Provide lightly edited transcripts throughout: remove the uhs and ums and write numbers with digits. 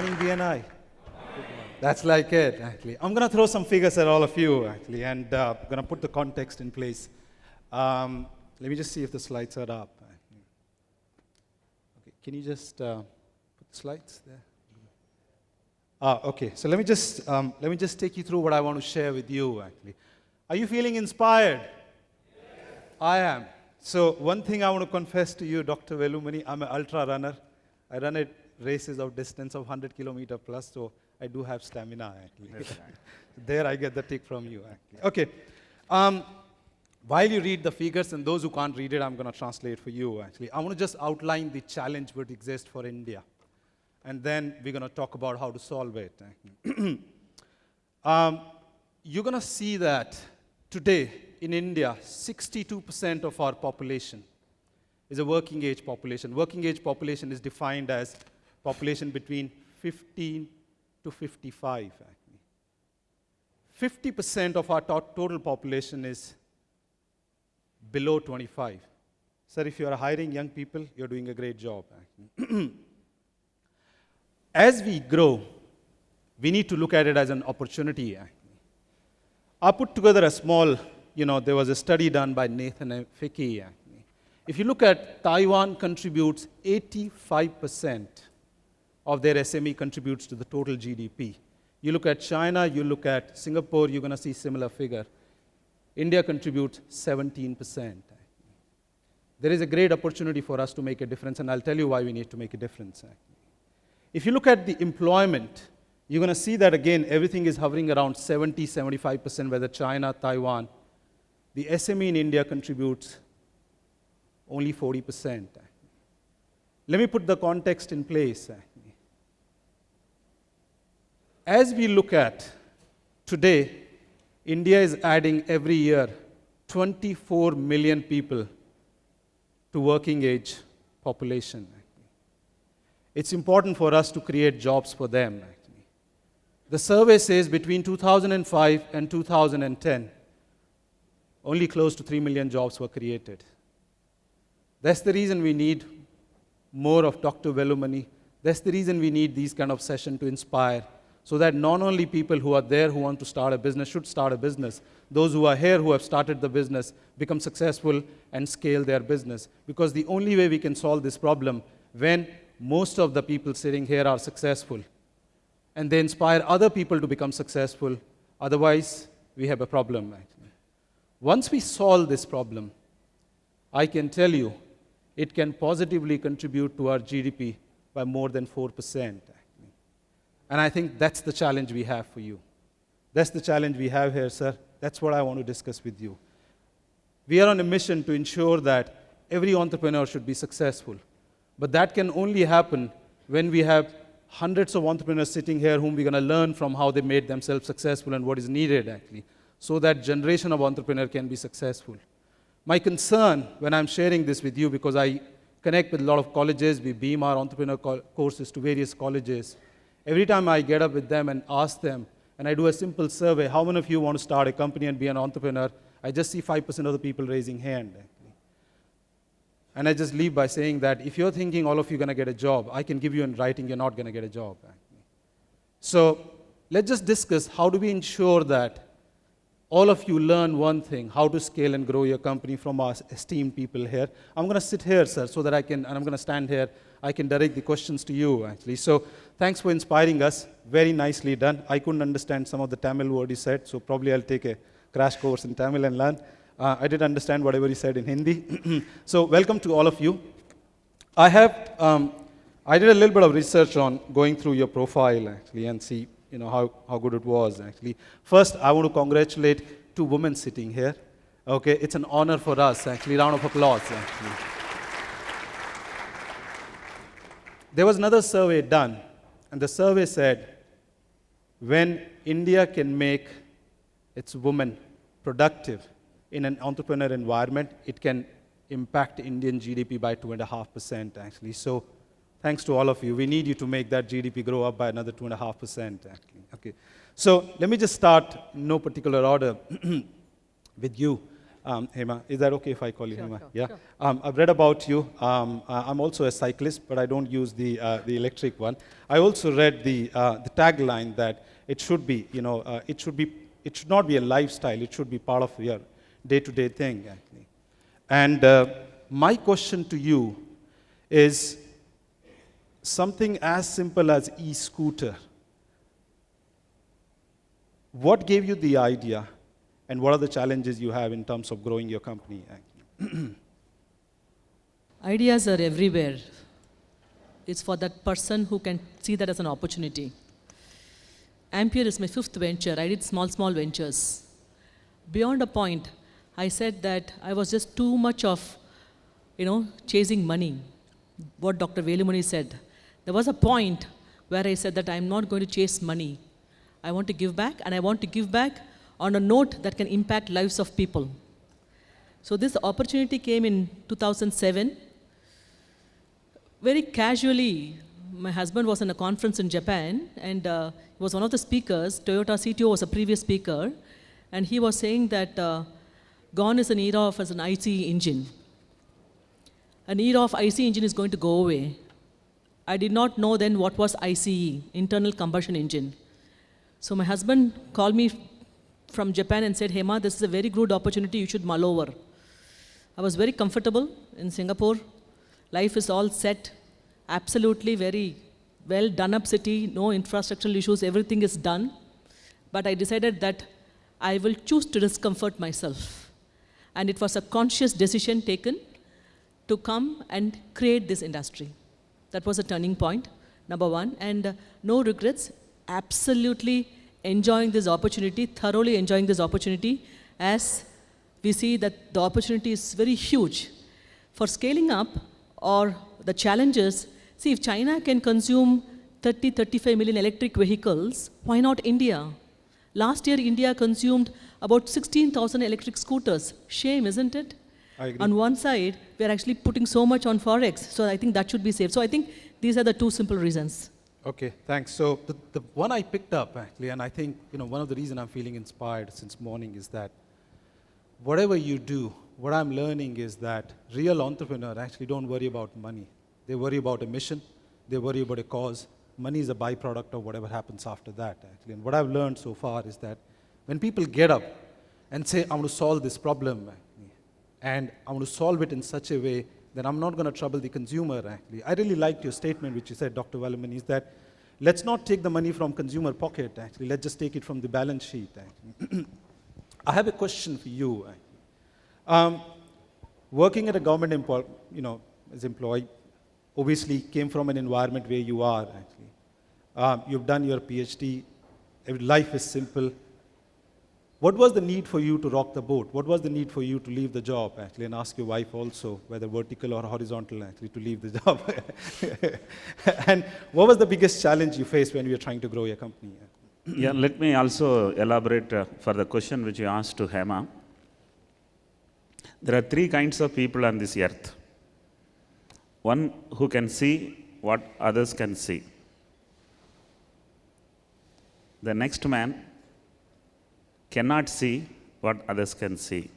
morning, BNI. That's like it, actually. I'm going to throw some figures at all of you, actually, and I'm going to put the context in place. Let me just see if the slides are up. Okay, can you just put the slides there? Okay, so let me just take you through what I want to share with you, actually. Are you feeling inspired? Yes. I am. So one thing I want to confess to you, Dr. Velumani, I'm an ultra runner. I run at races of distance of 100 kilometer plus, so I do have stamina, actually. There I get the tick from you, actually. Okay. While you read the figures, and those who can't read it, I'm going to translate for you, actually. I want to just outline the challenge that exists for India. And then we're going to talk about how to solve it. You're going to see that today in India, 62% of our population is a working age population. Working age population is defined as population between 15 to 55. 50% of our total population is below 25. Sir, if you are hiring young people, you're doing a great job. As we grow, we need to look at it as an opportunity. I put together a small, there was a study done by Nathan Fickey. If you look at Taiwan contributes 85% of their SME contributes to the total GDP. You look at China, you look at Singapore, you're going to see similar figure. India contributes 17%. There is a great opportunity for us to make a difference, and I'll tell you why we need to make a difference. If you look at the employment, you're going to see that, again, everything is hovering around 70, 75%, whether China, Taiwan. The SME in India contributes only 40%. Let me put the context in place. As we look at today, India is adding every year 24 million people to working age population. It's important for us to create jobs for them. The survey says between 2005 and 2010, only close to 3 million jobs were created. That's the reason we need more of Dr. Velumani. That's the reason we need these kind of sessions to inspire, so that not only people who are there who want to start a business should start a business, those who are here who have started the business become successful and scale their business. Because the only way we can solve this problem when most of the people sitting here are successful and they inspire other people to become successful. Otherwise, we have a problem. Once we solve this problem, I can tell you it can positively contribute to our GDP by more than 4%. And I think that's the challenge we have for you. That's the challenge we have here, sir. That's what I want to discuss with you. We are on a mission to ensure that every entrepreneur should be successful. But that can only happen when we have hundreds of entrepreneurs sitting here whom we're going to learn from how they made themselves successful and what is needed, actually, so that generation of entrepreneur can be successful. My concern when I'm sharing this with you, because I connect with a lot of colleges, we beam our entrepreneur courses to various colleges. Every time I get up with them and ask them, and I do a simple survey, how many of you want to start a company and be an entrepreneur? I just see 5% of the people raising hand. And I just leave by saying that if you're thinking all of you are going to get a job, I can give you in writing you're not going to get a job. So let's just discuss how do we ensure that all of you learn one thing, how to scale and grow your company from our esteemed people here. I'm going to sit here, sir, so that and I'm going to stand here. I can direct the questions to you, actually. So thanks for inspiring us. Very nicely done. I couldn't understand some of the Tamil word you said, so probably I'll take a crash course in Tamil and learn. I did understand whatever you said in Hindi. So welcome to all of you. I did a little bit of research on going through your profile, actually, and see how good it was, actually. First, I want to congratulate 2 women sitting here. Okay, it's an honor for us, actually. Round of applause, actually. There was another survey done, and the survey said, when India can make its women productive in an entrepreneur environment, it can impact Indian GDP by 2.5%, actually. So thanks to all of you. We need you to make that GDP grow up by another 2.5%, actually. Okay. So let me just start, no particular order, with you. Hema, is that okay if I call you Sure, Hema? sure, Yeah. sure. I've read about you. I'm also a cyclist, but I don't use the electric one. I also read the tagline that it should be, it should not be a lifestyle. It should be part of your day-to-day thing, actually. And my question to you is something as simple as e-scooter. What gave you the idea, and what are the challenges you have in terms of growing your company? Ideas are everywhere. It's for that person who can see that as an opportunity. Ampere is my 5th venture. I did small ventures. Beyond a point, I said that I was just too much of, chasing money. What Dr. Velumani said. There was a point where I said that I'm not going to chase money. I want to give back, and I want to give back on a note that can impact lives of people. So this opportunity came in 2007. Very casually, my husband was in a conference in Japan, and he was one of the speakers. Toyota CTO was a previous speaker, and he was saying that gone is an era of an ICE engine. An era of ICE engine is going to go away. I did not know then what was ICE, internal combustion engine. So my husband called me from Japan and said, Hema, this is a very good opportunity, you should mull over. I was very comfortable in Singapore. Life is all set, absolutely very well done up city, no infrastructural issues, everything is done. But I decided that I will choose to discomfort myself. And it was a conscious decision taken to come and create this industry. That was a turning point, number one. And no regrets. Absolutely enjoying this opportunity, thoroughly enjoying this opportunity, as we see that the opportunity is very huge. For scaling up, or the challenges, see, if China can consume 35 million electric vehicles, why not India? Last year, India consumed about 16,000 electric scooters. Shame, isn't it? I agree. On one side, we are actually putting so much on Forex, so I think that should be saved. So I think these are the two simple reasons. Okay, thanks. So the one I picked up, actually, and I think one of the reasons I'm feeling inspired since morning is that whatever you do, what I'm learning is that real entrepreneurs actually don't worry about money. They worry about a mission. They worry about a cause. Money is a byproduct of whatever happens after that, actually. And what I've learned so far is that when people get up and say, I want to solve this problem, and I want to solve it in such a way that I'm not going to trouble the consumer, actually. I really liked your statement, which you said, Dr. Velumani, is that let's not take the money from consumer pocket, actually. Let's just take it from the balance sheet, actually. I have a question for you, actually. Working at a government as employee, obviously came from an environment where you are, actually. You've done your PhD. Life is simple. What was the need for you to rock the boat? What was the need for you to leave the job, actually, and ask your wife also, whether vertical or horizontal, actually, to leave the job? And what was the biggest challenge you faced when you were trying to grow your company? Yeah, let me also elaborate for the question which you asked to Hema. There are 3 kinds of people on this earth. One who can see what others can see. The next man cannot see what others can see.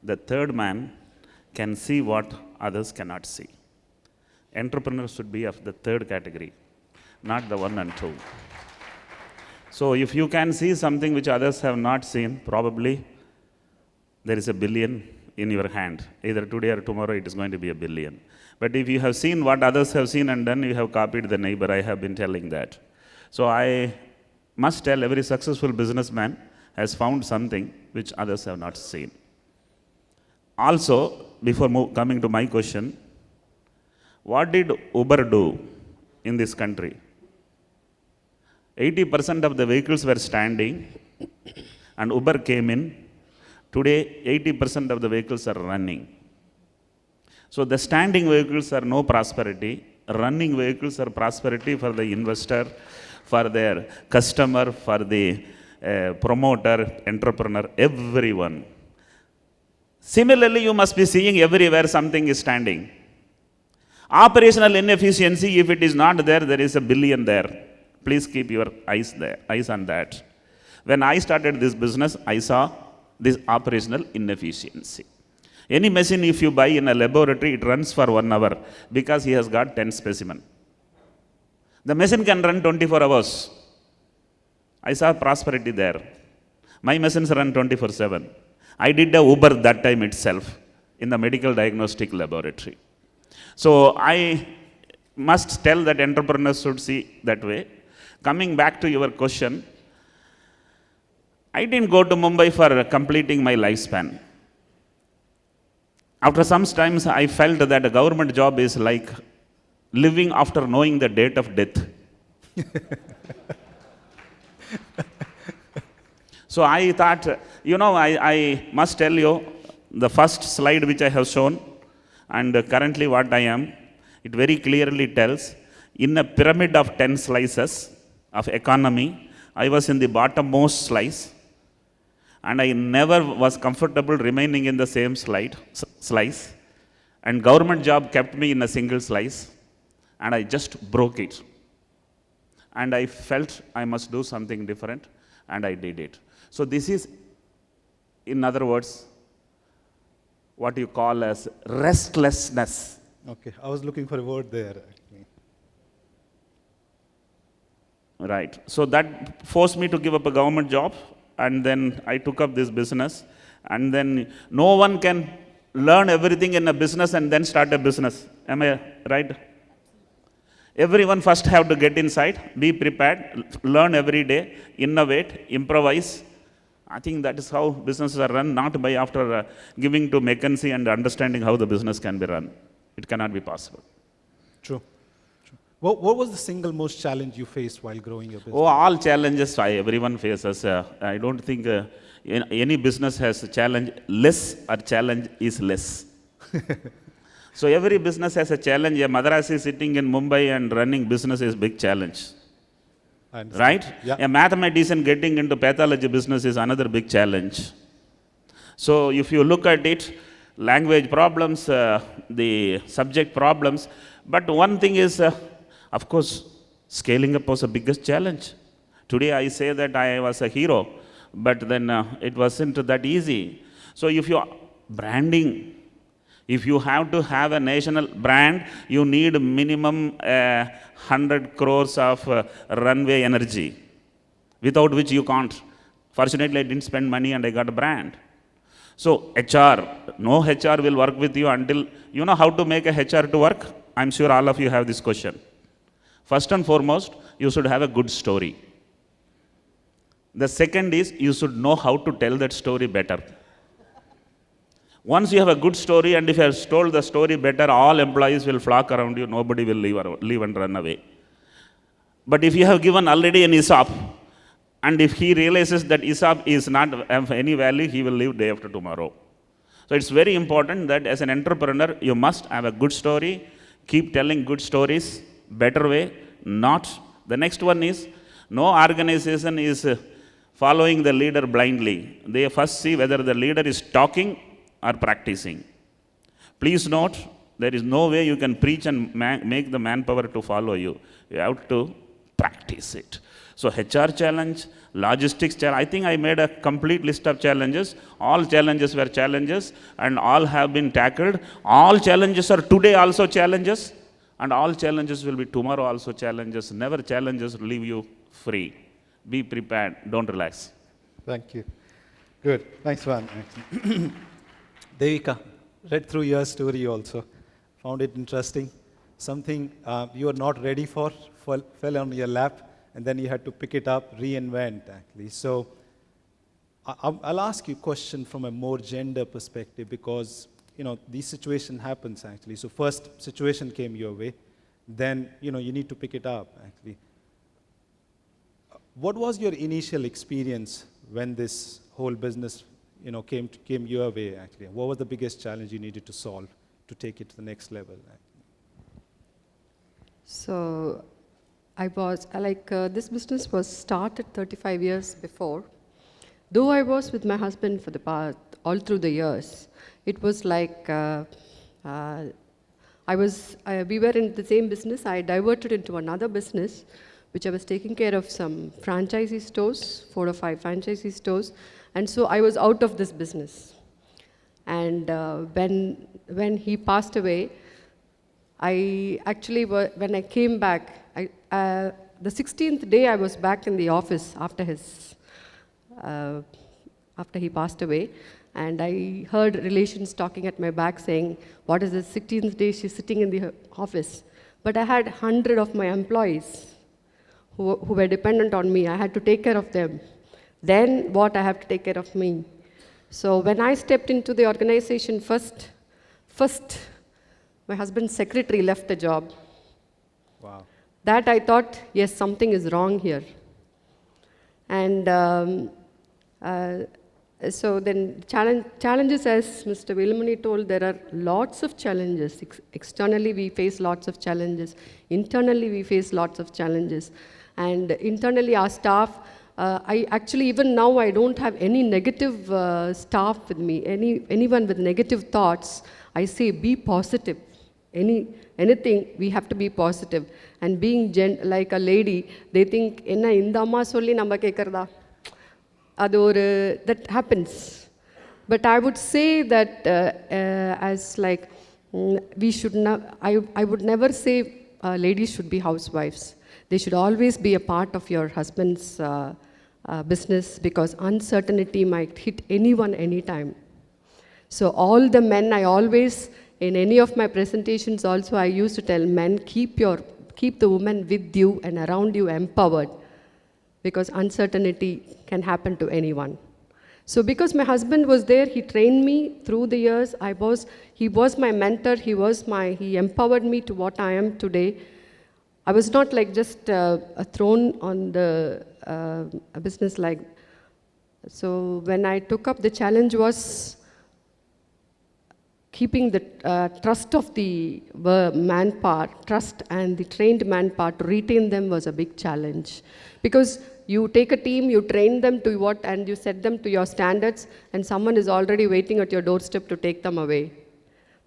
The third man can see what others cannot see. Entrepreneurs should be of the third category, not the 1 and 2. So if you can see something which others have not seen, probably there is a billion in your hand. Either today or tomorrow it is going to be a billion. But if you have seen what others have seen and then you have copied the neighbor, I have been telling that. So I must tell every successful businessman has found something which others have not seen. Also, before coming to my question, what did Uber do in this country? 80% of the vehicles were standing and Uber came in. Today, 80% of the vehicles are running. So the standing vehicles are no prosperity. Running vehicles are prosperity for the investor, for their customer, for the promoter, entrepreneur, everyone. Similarly, you must be seeing everywhere something is standing. Operational inefficiency, if it is not there, there is a billion there. Please keep your eyes on that. When I started this business, I saw this operational inefficiency. Any machine if you buy in a laboratory, it runs for 1 hour because he has got 10 specimen. The machine can run 24 hours. I saw prosperity there. My machines run 24/7. I did a Uber that time itself in the medical diagnostic laboratory. So I must tell that entrepreneurs should see that way. Coming back to your question, I didn't go to Mumbai for completing my lifespan. After some times, I felt that a government job is like living after knowing the date of death. So I thought, I must tell you, the first slide which I have shown, and currently what I am, it very clearly tells, in a pyramid of 10 slices of economy, I was in the bottommost slice, and I never was comfortable remaining in the same slice, and government job kept me in a single slice, and I just broke it. And I felt I must do something different, and I did it. So this is, in other words, what you call as restlessness. Okay, I was looking for a word there. Actually. Right. So that forced me to give up a government job, and then I took up this business. And then no one can learn everything in a business and then start a business. Am I right? Everyone first have to get inside, be prepared, learn every day, innovate, improvise. I think that is how businesses are run, not by after giving to McKinsey and understanding how the business can be run. It cannot be possible. True. What was the single most challenge you faced while growing your business? Oh, all challenges everyone faces. I don't think any business has a challenge. Less or challenge is less. So every business has a challenge. A Madrasi sitting in Mumbai and running business is a big challenge. Right? Yeah. A mathematician getting into pathology business is another big challenge. So if you look at it, language problems, the subject problems, but one thing is, of course, scaling up was the biggest challenge. Today I say that I was a hero, but then it wasn't that easy. So if you branding, if you have to have a national brand, you need minimum 100 crores of runway energy, without which you can't. Fortunately, I didn't spend money and I got a brand. So HR, no HR will work with you until, you know how to make a HR to work? I'm sure all of you have this question. First and foremost, you should have a good story. The second is, you should know how to tell that story better. Once you have a good story, and if you have told the story better, all employees will flock around you, nobody will leave and run away. But if you have given already an ESOP, and if he realizes that ESOP is not of any value, he will leave day after tomorrow. So it's very important that as an entrepreneur, you must have a good story, keep telling good stories, better way, not. The next one is, no organization is following the leader blindly. They first see whether the leader is talking or practicing. Please note, there is no way you can preach and make the manpower to follow you. You have to practice it. So HR challenge, logistics challenge, I think I made a complete list of challenges. All challenges were challenges and all have been tackled. All challenges are today also challenges, and all challenges will be tomorrow also challenges. Never challenges leave you free. Be prepared, don't relax. Thank you. Good, nice one. Devika, read through your story also. Found it interesting. Something you were not ready for fell on your lap, and then you had to pick it up, reinvent actually. So I'll ask you a question from a more gender perspective, because this situation happens actually. So first situation came your way, then you need to pick it up actually. What was your initial experience when this whole business came your way actually? What was the biggest challenge you needed to solve to take it to the next level? So I was this business was started 35 years before. Though I was with my husband for the past, all through the years, it was like we were in the same business. I diverted into another business, which I was taking care of some franchisee stores, 4 or 5 franchisee stores, And so I was out of this business. And when he passed away, I actually, when I came back, the 16th day I was back in the office after he passed away, and I heard relations talking at my back saying, what is the 16th day she's sitting in the office? But I had 100 of my employees who were dependent on me. I had to take care of them. Then what, I have to take care of me. So when I stepped into the organization first, my husband's secretary left the job. Wow. That I thought, yes, something is wrong here. And so then challenges, as Mr. Velumani told, there are lots of challenges. Externally, we face lots of challenges. Internally, we face lots of challenges. And internally, our staff, I actually, even now, I don't have any negative staff with me, anyone with negative thoughts. I say, be positive. Anything, we have to be positive. And being like a lady, they think, enna indha amma solli namba kekkarada. That happens. But I would say that as like, we should not, I would never say ladies should be housewives. They should always be a part of your husband's business, because uncertainty might hit anyone anytime. So all the men, I always, in any of my presentations also, I used to tell men, keep the woman with you and around you empowered, because uncertainty can happen to anyone. So because my husband was there, he trained me through the years. He was my mentor. He empowered me to what I am today. I was not like just a thrown on the a business like. So when I took up, the challenge was keeping the trust of the manpower, trust and the trained manpower, to retain them was a big challenge. Because you take a team, you train them to what, and you set them to your standards, and someone is already waiting at your doorstep to take them away.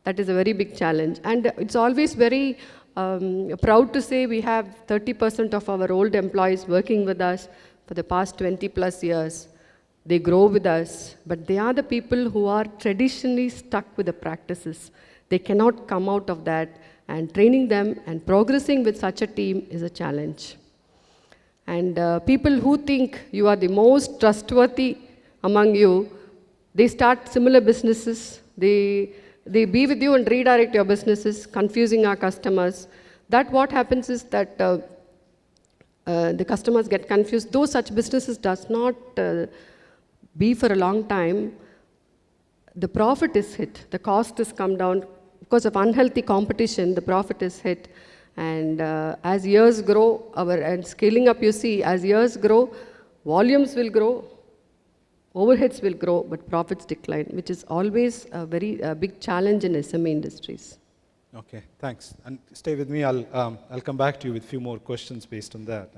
That is a very big challenge. And it's always very proud to say we have 30% of our old employees working with us for the past 20 plus years. They grow with us, but they are the people who are traditionally stuck with the practices. They cannot come out of that, and training them and progressing with such a team is a challenge. And people who think you are the most trustworthy among you, they start similar businesses. They be with you and redirect your businesses, confusing our customers. That what happens is that the customers get confused. Though such businesses does not be for a long time, the profit is hit. The cost has come down. Because of unhealthy competition, the profit is hit. And as years grow, and scaling up, you see, as years grow, volumes will grow, overheads will grow, but profits decline, which is always a very big challenge in SME industries. Okay, thanks. And stay with me. I'll come back to you with a few more questions based on that.